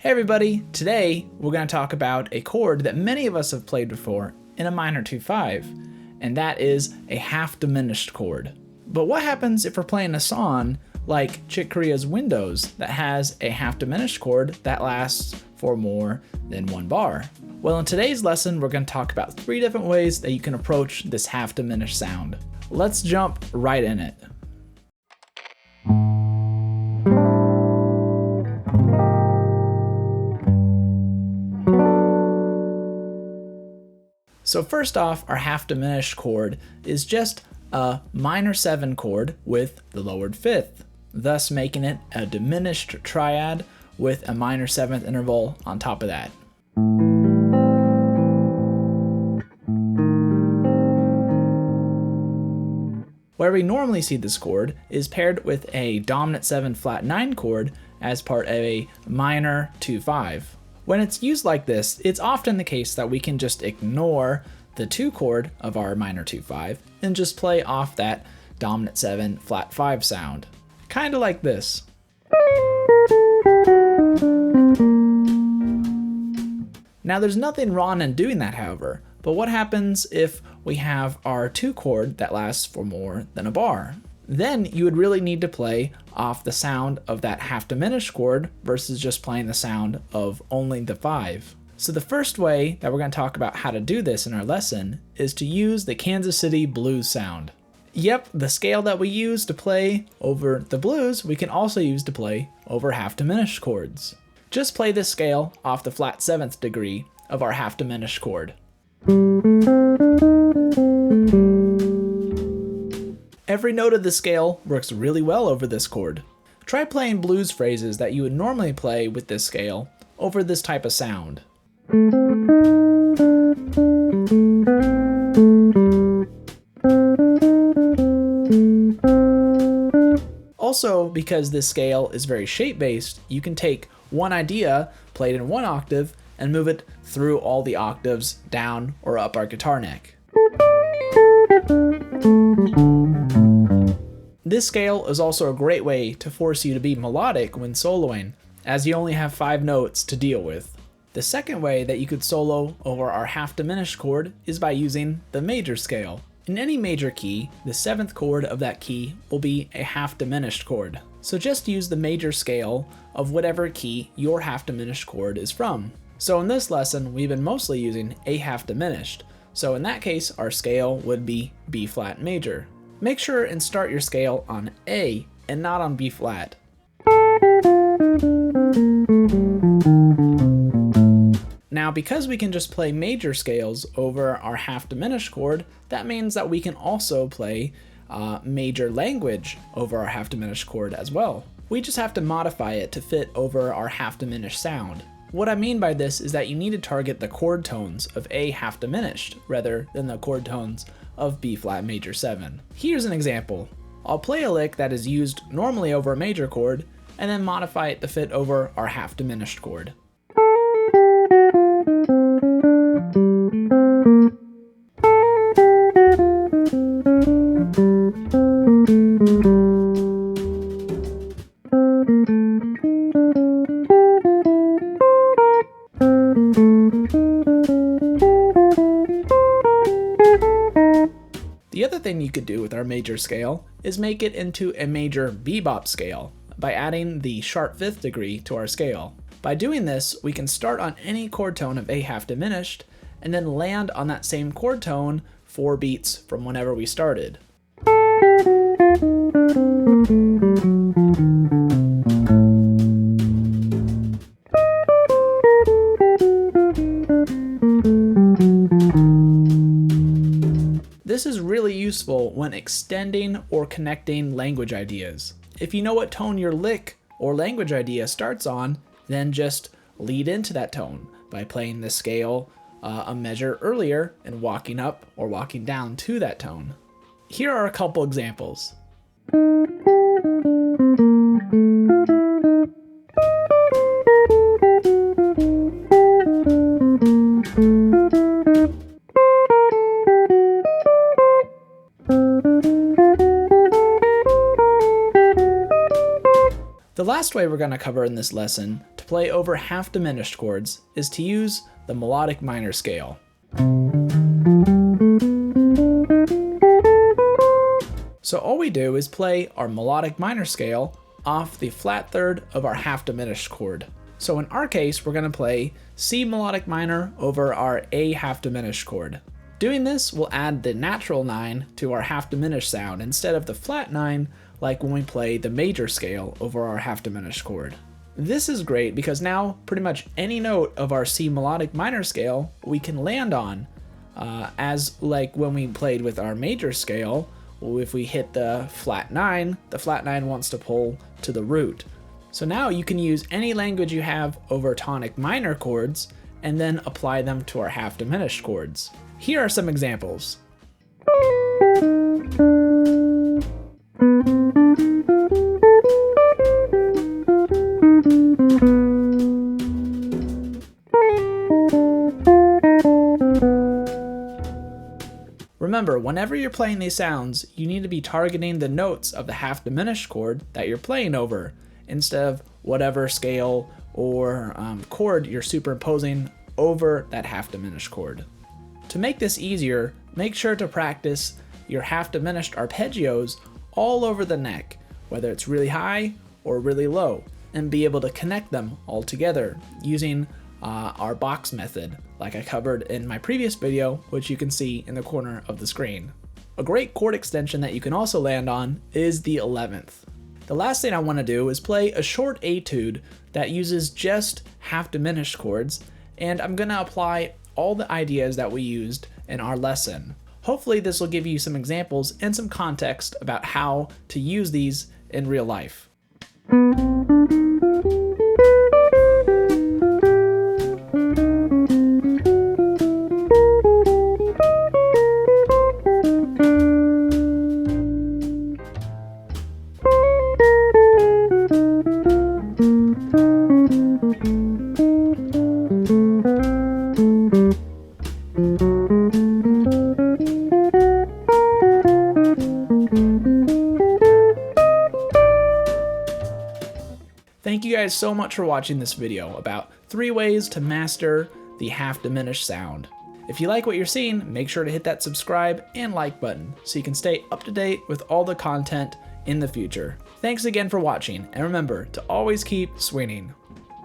Hey everybody, today we're going to talk about a chord that many of us have played before in a minor 2/5, and that is a half diminished chord. But what happens if we're playing a song like Chick Corea's Windows that has a half diminished chord that lasts for more than one bar? Well, in today's lesson we're going to talk about 3 different ways that you can approach this half diminished sound. Let's jump right in it. So first off, our half diminished chord is just a minor 7 chord with the lowered 5th, thus making it a diminished triad with a minor 7th interval on top of that. Where we normally see this chord is paired with a dominant 7 flat 9 chord as part of a minor 2/5. When it's used like this, it's often the case that we can just ignore the 2 chord of our minor 2/5 and just play off that dominant 7 flat 5 sound. Kinda like this. Now there's nothing wrong in doing that, however, but what happens if we have our 2 chord that lasts for more than a bar? Then you would really need to play off the sound of that half diminished chord versus just playing the sound of only the 5. So the first way that we're going to talk about how to do this in our lesson is to use the Kansas City blues sound. Yep, the scale that we use to play over the blues, we can also use to play over half diminished chords. Just play this scale off the flat 7th degree of our half diminished chord. Every note of the scale works really well over this chord. Try playing blues phrases that you would normally play with this scale over this type of sound. Also, because this scale is very shape-based, you can take one idea played in one octave and move it through all the octaves down or up our guitar neck. This scale is also a great way to force you to be melodic when soloing, as you only have 5 notes to deal with. The second way that you could solo over our half diminished chord is by using the major scale. In any major key, the 7th chord of that key will be a half diminished chord. So just use the major scale of whatever key your half diminished chord is from. So in this lesson, we've been mostly using a half diminished. So in that case, our scale would be B flat major. Make sure and start your scale on A and not on B flat. Now, because we can just play major scales over our half diminished chord, that means that we can also play major language over our half diminished chord as well. We just have to modify it to fit over our half diminished sound. What I mean by this is that you need to target the chord tones of A half diminished rather than the chord tones of B flat major 7. Here's an example. I'll play a lick that is used normally over a major chord and then modify it to fit over our half diminished chord. The other thing you could do with our major scale is make it into a major bebop scale by adding the sharp 5th degree to our scale. By doing this, we can start on any chord tone of A half diminished and then land on that same chord tone 4 beats from whenever we started. This is really useful when extending or connecting language ideas. If you know what tone your lick or language idea starts on, then just lead into that tone by playing the scale a measure earlier and walking up or walking down to that tone. Here are a couple examples. The last way we're going to cover in this lesson to to play over half diminished chords is to use the melodic minor scale. So all we do is play our melodic minor scale off the flat third of our half diminished chord. So in our case, we're going to play C melodic minor over our A half diminished chord. Doing this will add the natural 9 to our half diminished sound instead of the flat 9 like when we play the major scale over our half diminished chord. This is great because now pretty much any note of our C melodic minor scale we can land on, as like when we played with our major scale. If we hit the flat 9 wants to pull to the root. So now you can use any language you have over tonic minor chords and then apply them to our half diminished chords. Here are some examples. Remember, whenever you're playing these sounds, you need to be targeting the notes of the half diminished chord that you're playing over, instead of whatever scale or chord you're superimposing over that half diminished chord. To make this easier, make sure to practice your half diminished arpeggios all over the neck, whether it's really high or really low, and be able to connect them all together using our box method, like I covered in my previous video, which you can see in the corner of the screen. A great chord extension that you can also land on is the 11th. The last thing I want to do is play a short etude that uses just half diminished chords, and I'm going to apply all the ideas that we used in our lesson. Hopefully this will give you some examples and some context about how to use these in real life. Thank you guys so much for watching this video about 3 ways to master the half diminished sound. If you like what you're seeing, make sure to hit that subscribe and like button so you can stay up to date with all the content in the future. Thanks again for watching, and remember to always keep swinging.